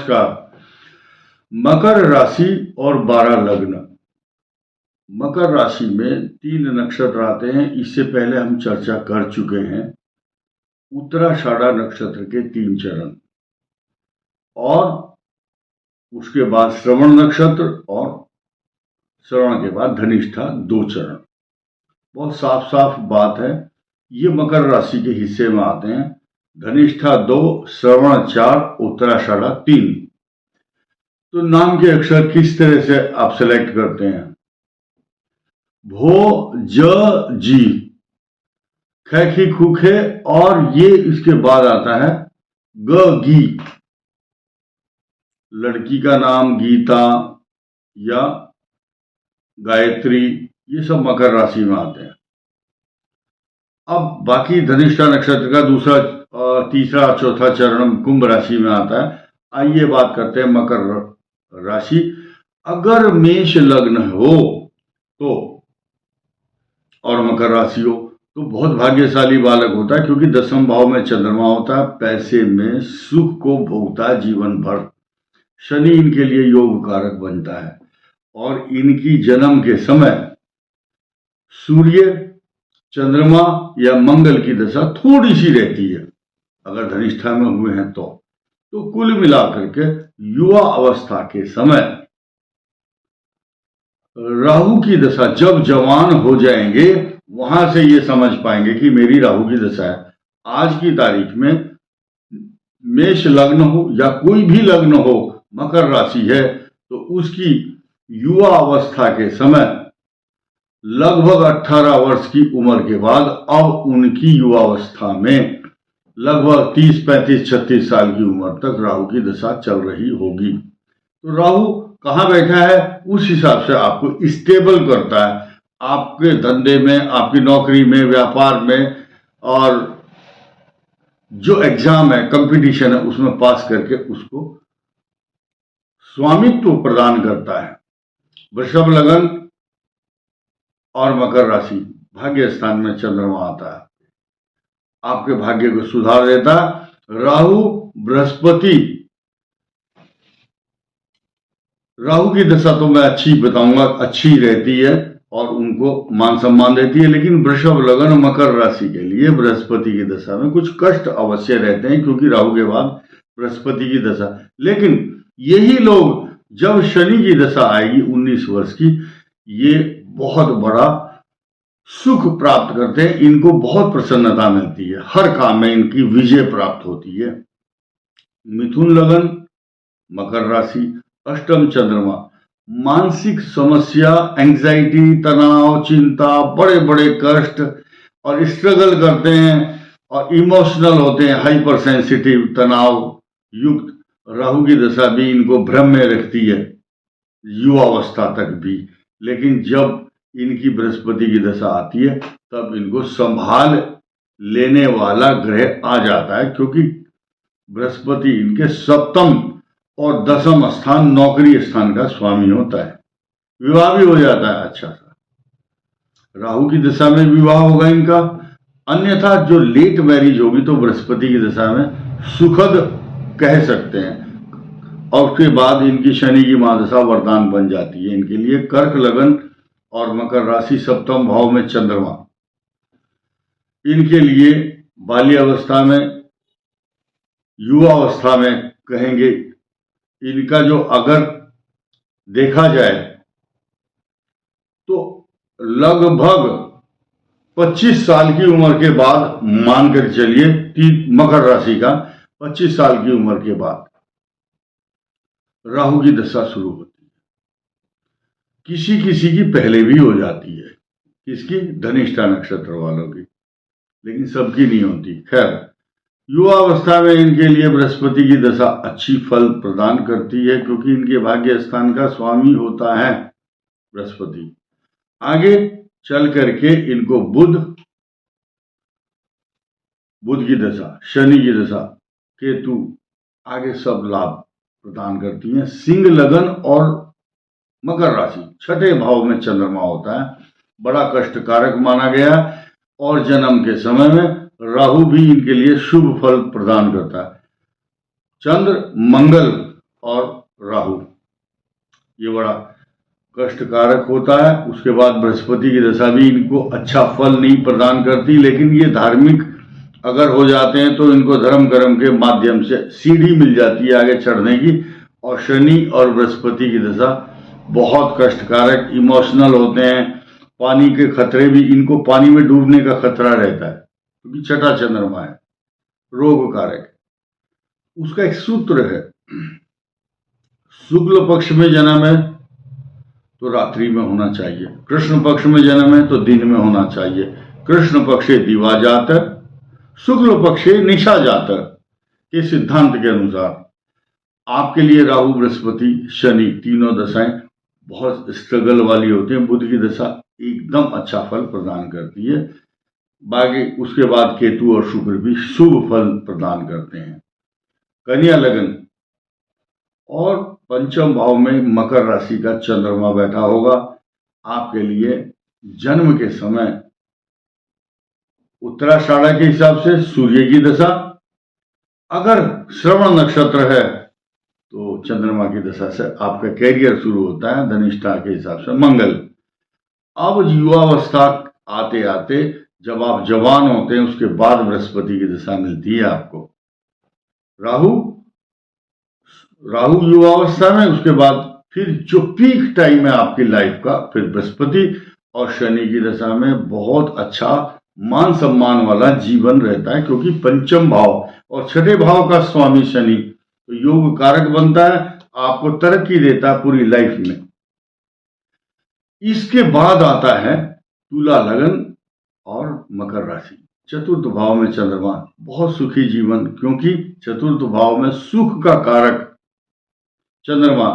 नमस्कार। मकर राशि और 12 लग्न। मकर राशि में 3 नक्षत्र आते हैं। इससे पहले हम चर्चा कर चुके हैं उत्तराषाढ़ा नक्षत्र के 3 चरण और उसके बाद श्रवण नक्षत्र और श्रवण के बाद धनिष्ठा 2 चरण। बहुत साफ साफ बात है, ये मकर राशि के हिस्से में आते हैं। धनिष्ठा 2, श्रवण 4, उत्तराषाढ़ा 3। तो नाम के अक्षर किस तरह से आप सेलेक्ट करते हैं? भो, ज, जी, ख, खी, खू, खे और ये इसके बाद आता है ग, गी। लड़की का नाम गीता या गायत्री, ये सब मकर राशि में आते हैं। अब बाकी धनिष्ठा नक्षत्र का दूसरा, तीसरा, चौथा चरण कुंभ राशि में आता है। आइए बात करते हैं मकर राशि। अगर मेष लग्न हो तो और मकर राशि हो तो बहुत भाग्यशाली बालक होता है, क्योंकि 10वें भाव में चंद्रमा होता है। पैसे में सुख को भोगता है जीवन भर। शनि इनके लिए योग कारक बनता है और इनकी जन्म के समय सूर्य, चंद्रमा या मंगल की दशा थोड़ी सी रहती है अगर धनिष्ठा में हुए हैं तो कुल मिलाकर के युवा अवस्था के समय राहु की दशा, जब जवान हो जाएंगे वहां से ये समझ पाएंगे कि मेरी राहु की दशा है। आज की तारीख में मेष लग्न हो या कोई भी लग्न हो, मकर राशि है तो उसकी युवा अवस्था के समय लगभग 18 वर्ष की उम्र के बाद अब उनकी युवावस्था में लगभग 30, 35, 36 साल की उम्र तक राहु की दशा चल रही होगी। तो राहु कहाँ बैठा है उस हिसाब से आपको स्टेबल करता है, आपके धंधे में, आपकी नौकरी में, व्यापार में, और जो एग्जाम है, कंपटीशन है, उसमें पास करके उसको स्वामित्व प्रदान करता है। वृषभ लगन और मकर राशि, भाग्य स्थान में चंद्रमा आता है, आपके भाग्य को सुधार देता है। राहु की दशा तो मैं अच्छी बताऊंगा, अच्छी रहती है और उनको मान सम्मान देती है। लेकिन वृषभ लगन मकर राशि के लिए बृहस्पति की दशा में कुछ कष्ट अवश्य रहते हैं, क्योंकि राहु के बाद बृहस्पति की दशा। लेकिन यही लोग जब शनि की दशा आएगी 19 वर्ष की, ये बहुत बड़ा सुख प्राप्त करते हैं। इनको बहुत प्रसन्नता मिलती है, हर काम में इनकी विजय प्राप्त होती है। मिथुन लगन मकर राशि, अष्टम चंद्रमा, मानसिक समस्या, एंजाइटी, तनाव, चिंता, बड़े बड़े कष्ट और स्ट्रगल करते हैं और इमोशनल होते हैं, हाइपर सेंसिटिव, तनाव युक्त। राहु की दशा भी इनको भ्रम में रखती है युवावस्था तक भी। लेकिन जब इनकी बृहस्पति की दशा आती है तब इनको संभाल लेने वाला ग्रह आ जाता है, क्योंकि बृहस्पति इनके 7वें और 10वें स्थान, नौकरी स्थान का स्वामी होता है। विवाह भी हो जाता है अच्छा सा, राहु की दशा में विवाह होगा इनका। अन्यथा जो लेट मैरिज होगी तो बृहस्पति की दशा में सुखद कह सकते हैं, और उसके बाद इनकी शनि की महादशा वरदान बन जाती है इनके लिए। कर्क लगन और मकर राशि, 7वें भाव में चंद्रमा, इनके लिए बाल्यावस्था में, युवावस्था में कहेंगे, इनका जो अगर देखा जाए तो लगभग 25 साल की उम्र के बाद, मानकर चलिए मकर राशि का 25 साल की उम्र के बाद राहु की दशा शुरू होती है। किसी किसी की पहले भी हो जाती है, किसकी? धनिष्ठा नक्षत्र वालों की, लेकिन सबकी नहीं होती। खैर, युवावस्था में इनके लिए बृहस्पति की दशा अच्छी फल प्रदान करती है, क्योंकि इनके भाग्य स्थान का स्वामी होता है बृहस्पति। आगे चल करके इनको बुध की दशा, शनि की दशा, केतु, आगे सब लाभ प्रदान करती हैं। सिंह लगन और मकर राशि, 6ठे भाव में चंद्रमा होता है, बड़ा कष्टकारक माना गया, और जन्म के समय में राहु भी इनके लिए शुभ फल प्रदान करता है। चंद्र, मंगल और राहु, ये बड़ा कष्टकारक होता है। उसके बाद बृहस्पति की दशा भी इनको अच्छा फल नहीं प्रदान करती, लेकिन ये धार्मिक अगर हो जाते हैं तो इनको धर्म कर्म के माध्यम से सीढ़ी मिल जाती है आगे चढ़ने की। और शनि और बृहस्पति की दशा बहुत कष्टकारक, इमोशनल होते हैं, पानी के खतरे भी, इनको पानी में डूबने का खतरा रहता है क्योंकि छठा चंद्रमा है, रोग कारक। उसका एक सूत्र है, शुक्ल पक्ष में जन्म है तो रात्रि में होना चाहिए, कृष्ण पक्ष में जन्म है तो दिन में होना चाहिए। कृष्ण पक्षे दिवा जात, शुक्ल पक्षे निशा जात के सिद्धांत के अनुसार आपके लिए राहु, बृहस्पति, शनि तीनों दशाएं बहुत स्ट्रगल वाली होती हैं। बुध की दशा एकदम अच्छा फल प्रदान करती है। बाकी उसके बाद केतु और शुक्र भी शुभ फल प्रदान करते हैं। कन्या लगन और पंचम भाव में मकर राशि का चंद्रमा बैठा होगा। आपके लिए जन्म के समय उत्तराषाढ़ा के हिसाब से सूर्य की दशा, अगर श्रवण नक्षत्र है तो चंद्रमा की दशा से आपका कैरियर शुरू होता है, धनिष्ठा के हिसाब से मंगल। अब युवावस्था आते आते जब आप जवान होते हैं उसके बाद बृहस्पति की दशा मिलती है आपको। राहु युवावस्था में, उसके बाद फिर जो पीक टाइम है आपकी लाइफ का, फिर बृहस्पति और शनि की दशा में बहुत अच्छा मान सम्मान वाला जीवन रहता है, क्योंकि पंचम भाव और छठे भाव का स्वामी शनि तो योग कारक बनता है, आपको तरक्की देता है पूरी लाइफ में। इसके बाद आता है तुला लगन और मकर राशि। चतुर्थ भाव में चंद्रमा, बहुत सुखी जीवन, क्योंकि चतुर्थ भाव में सुख का कारक चंद्रमा।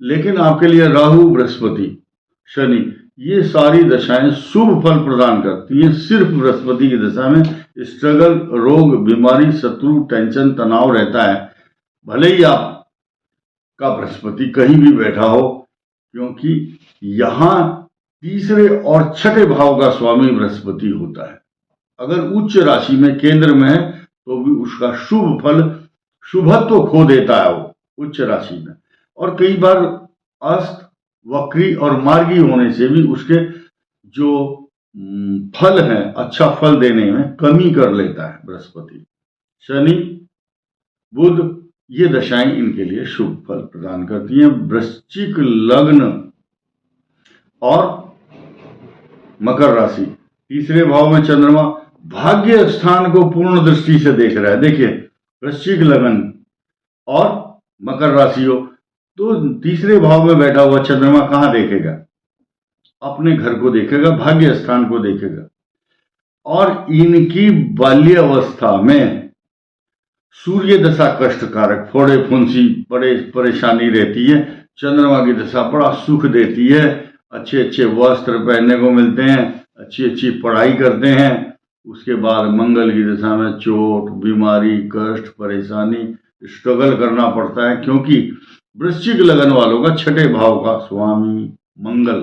लेकिन आपके लिए राहु, बृहस्पति, शनि ये सारी दशाएं शुभ फल प्रदान करती हैं। सिर्फ बृहस्पति की दशा में स्ट्रगल, रोग, बीमारी, शत्रु, टेंशन, तनाव रहता है, भले ही आपका बृहस्पति कहीं भी बैठा हो, क्योंकि यहां तीसरे और छठे भाव का स्वामी बृहस्पति होता है। अगर उच्च राशि में केंद्र में है तो भी उसका शुभ फल, शुभत्व खो देता है वो उच्च राशि में। और कई बार अस्त, वक्री और मार्गी होने से भी उसके जो फल है, अच्छा फल देने में कमी कर लेता है बृहस्पति। शनि, बुध ये दशाएं इनके लिए शुभ फल प्रदान करती हैं। वृश्चिक लग्न और मकर राशि, तीसरे भाव में चंद्रमा भाग्य स्थान को पूर्ण दृष्टि से देख रहा है। देखिए, वृश्चिक लगन और मकर राशि हो तो तीसरे भाव में बैठा हुआ चंद्रमा कहां देखेगा? अपने घर को देखेगा, भाग्य स्थान को देखेगा। और इनकी बाल्यावस्था में सूर्य दशा कष्टकारक, फोड़े फुंसी, बड़े परेशानी रहती है। चंद्रमा की दशा बड़ा सुख देती है, अच्छे अच्छे वस्त्र पहनने को मिलते हैं, अच्छी अच्छी पढ़ाई करते हैं। उसके बाद मंगल की दशा में चोट, बीमारी, कष्ट, परेशानी, स्ट्रगल करना पड़ता है, क्योंकि वृश्चिक लगन वालों का छठे भाव का स्वामी मंगल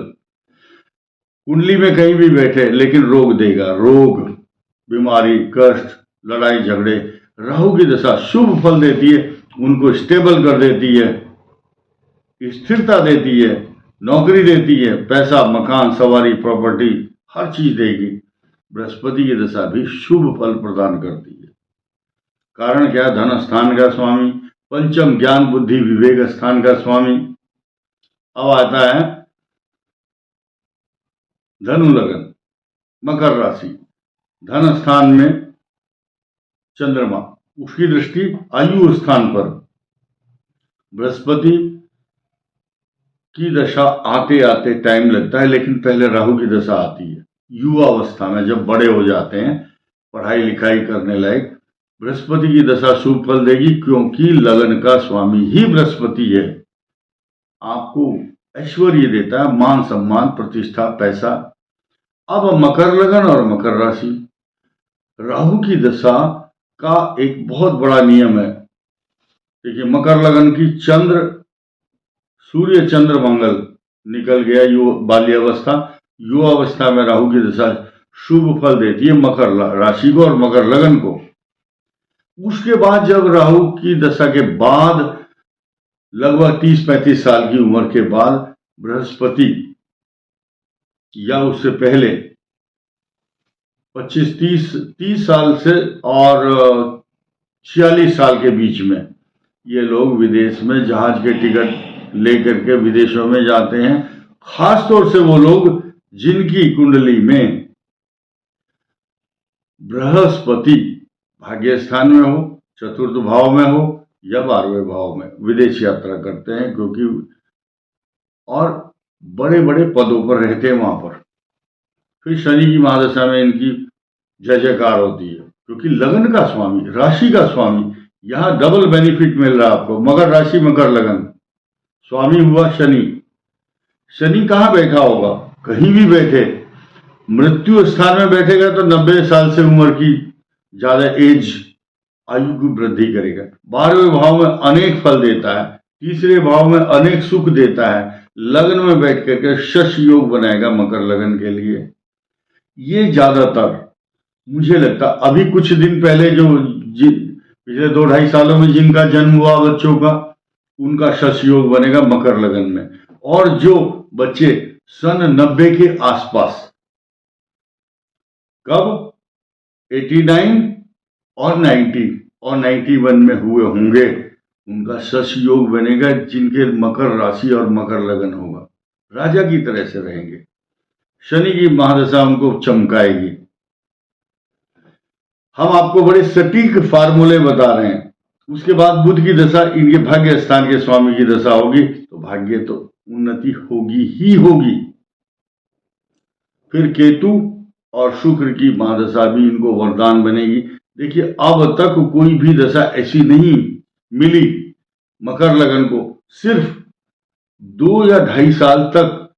कुंडली में कहीं भी बैठे लेकिन रोग देगा, रोग, बीमारी, कष्ट, लड़ाई झगड़े। राहु की दशा शुभ फल देती है, उनको स्टेबल कर देती है, स्थिरता देती है, नौकरी देती है, पैसा, मकान, सवारी, प्रॉपर्टी, हर चीज देगी। बृहस्पति की दशा भी शुभ फल प्रदान करती है। कारण क्या? धन स्थान का स्वामी, पंचम ज्ञान बुद्धि विवेक स्थान का स्वामी। अब आता है धनु लगन, मकर राशि, धन स्थान में चंद्रमा, उसकी दृष्टि आयु स्थान पर। बृहस्पति की दशा आते आते टाइम लगता है, लेकिन पहले राहु की दशा आती है युवा अवस्था में, जब बड़े हो जाते हैं, पढ़ाई लिखाई करने लायक। बृहस्पति की दशा शुभ फल देगी, क्योंकि लगन का स्वामी ही बृहस्पति है। आपको ऐश्वर्य देता है, मान सम्मान, प्रतिष्ठा, पैसा। अब मकर लगन और मकर राशि, राहु की दशा का एक बहुत बड़ा नियम है। देखिए, मकर लगन की चंद्र, सूर्य, चंद्र, मंगल निकल गया बाल्यावस्था। युवावस्था में राहु की दशा शुभ फल देती है मकर राशि को और मकर लगन को। उसके बाद जब राहु की दशा के बाद लगभग 30-35 साल की उम्र के बाद बृहस्पति या उससे पहले 25-30 साल से और 46 साल के बीच में ये लोग विदेश में जहाज के टिकट लेकर के विदेशों में जाते हैं। खास तौर से वो लोग जिनकी कुंडली में बृहस्पति भाग्य स्थान में हो, चतुर्थ भाव में हो या 12वें भाव में विदेश यात्रा करते हैं, क्योंकि और बड़े बड़े पदों पर रहते हैं वहां पर। फिर शनि की महादशा में इनकी जय जयकार होती है, क्योंकि लगन का स्वामी, राशि का स्वामी, यहां डबल बेनिफिट मिल रहा है आपको। मकर राशि मकर लगन, स्वामी हुआ शनि। शनि कहाँ बैठा होगा? कहीं भी बैठे, मृत्यु स्थान में बैठेगा तो 90 साल से उम्र की ज्यादा एज आयु की वृद्धि करेगा। 12वें भाव में अनेक फल देता है, तीसरे भाव में अनेक सुख देता है। लग्न में बैठ करके शश योग बनाएगा मकर लगन के लिए। ये ज्यादातर मुझे लगता, अभी कुछ दिन पहले जो पिछले 2-2.5 सालों में जिनका जन्म हुआ बच्चों का, उनका शश योग बनेगा मकर लगन में। और जो बच्चे सन 90 के आसपास, कब 89 और 90 और 91 में हुए होंगे, उनका शश योग बनेगा, जिनके मकर राशि और मकर लगन होगा। राजा की तरह से रहेंगे। शनि की महादशा उनको चमकाएगी। हम आपको बड़े सटीक फार्मूले बता रहे हैं। उसके बाद बुध की दशा, इनके भाग्य स्थान के स्वामी की दशा होगी तो भाग्य तो उन्नति होगी ही होगी। फिर केतु और शुक्र की महादशा भी इनको वरदान बनेगी। देखिए, अब तक कोई भी दशा ऐसी नहीं मिली मकर लगन को। सिर्फ 2 या 2.5 साल तक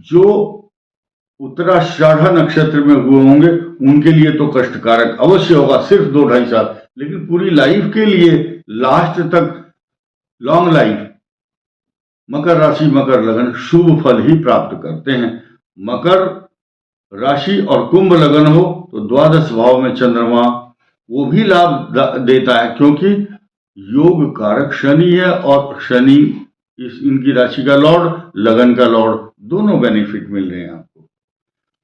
जो उत्तराषाढ़ नक्षत्र में हुए होंगे, उनके लिए तो कष्टकारक अवश्य होगा, सिर्फ 2-2.5 साल। लेकिन पूरी लाइफ के लिए, लास्ट तक, लॉन्ग लाइफ, मकर राशि मकर लगन शुभ फल ही प्राप्त करते हैं। मकर राशि और कुंभ लगन हो तो द्वादश भाव में चंद्रमा, वो भी लाभ देता है, क्योंकि योग कारक शनि है और शनि इनकी राशि का लॉर्ड, लगन का लॉर्ड, दोनों बेनिफिट मिल रहे हैं आपको।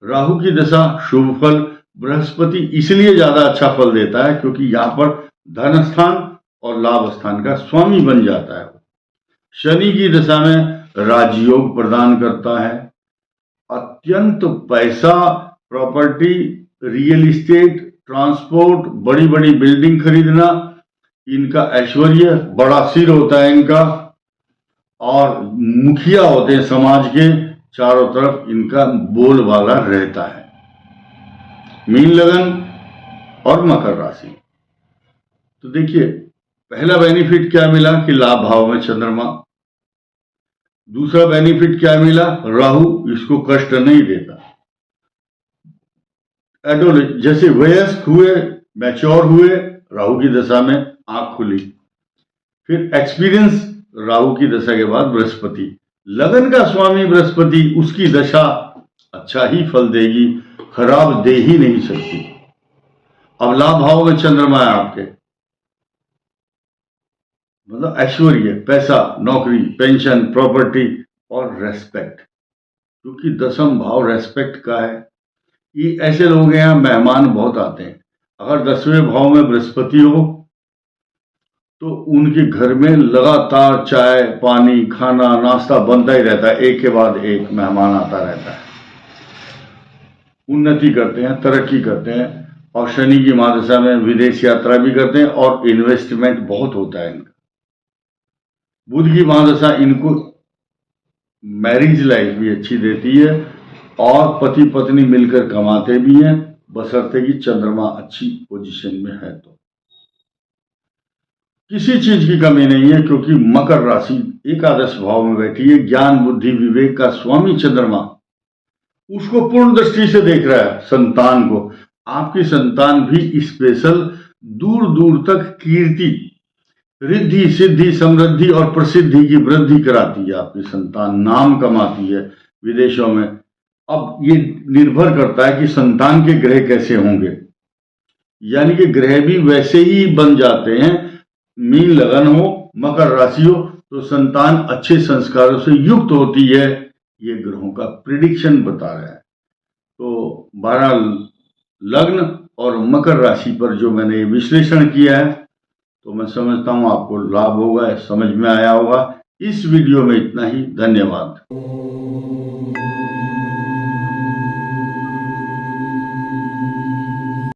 राहु की दशा शुभ फल, बृहस्पति इसलिए ज्यादा अच्छा फल देता है क्योंकि यहां पर धन स्थान और लाभ स्थान का स्वामी बन जाता है। शनि की दशा में राजयोग प्रदान करता है। अत्यंत पैसा, प्रॉपर्टी, रियल एस्टेट, ट्रांसपोर्ट, बड़ी बड़ी बिल्डिंग खरीदना, इनका ऐश्वर्य, बड़ा सिर होता है इनका, और मुखिया होते हैं समाज के, चारों तरफ इनका बोलबाला रहता है। मीन लगन और मकर राशि। तो देखिए, पहला बेनिफिट क्या मिला कि लाभ भाव में चंद्रमा। दूसरा बेनिफिट क्या मिला? राहु इसको कष्ट नहीं देता। जैसे वयस्क हुए, मैच्योर हुए, राहु की दशा में आंख खुली। फिर एक्सपीरियंस, राहु की दशा के बाद बृहस्पति, लगन का स्वामी बृहस्पति, उसकी दशा अच्छा ही फल देगी, खराब दे ही नहीं सकती। अब लाभ भाव में चंद्रमा है आपके, मतलब ऐश्वर्य, पैसा, नौकरी, पेंशन, प्रॉपर्टी और रेस्पेक्ट, क्योंकि दसम भाव रेस्पेक्ट का है। ये ऐसे लोग हैं, मेहमान बहुत आते हैं। अगर 10वें भाव में बृहस्पति हो तो उनके घर में लगातार चाय, पानी, खाना, नाश्ता बनता ही रहता है, एक के बाद एक मेहमान आता रहता है। उन्नति करते हैं, तरक्की करते हैं, और शनि की महादशा में विदेश यात्रा भी करते हैं और इन्वेस्टमेंट बहुत होता है इनका। बुध की महादशा इनको मैरिज लाइफ भी अच्छी देती है और पति पत्नी मिलकर कमाते भी हैं, बशर्ते कि चंद्रमा अच्छी पोजीशन में है तो। किसी चीज की कमी नहीं है, क्योंकि मकर राशि एकादश भाव में बैठी है। ज्ञान, बुद्धि, विवेक का स्वामी चंद्रमा उसको पूर्ण दृष्टि से देख रहा है, संतान को। आपकी संतान भी स्पेशल दूर दूर तक कीर्ति, रिद्धि, सिद्धि, समृद्धि और प्रसिद्धि की वृद्धि कराती है। आपकी संतान नाम कमाती है विदेशों में। अब ये निर्भर करता है कि संतान के ग्रह कैसे होंगे, यानी कि ग्रह भी वैसे ही बन जाते हैं। मीन लगन हो, मकर राशि हो तो संतान अच्छे संस्कारों से युक्त होती है, ये ग्रहों का प्रिडिक्शन बता रहा है। तो 12 लग्न और मकर राशि पर जो मैंने ये विश्लेषण किया है, तो मैं समझता हूँ आपको लाभ होगा, समझ में आया होगा। इस वीडियो में इतना ही। धन्यवाद।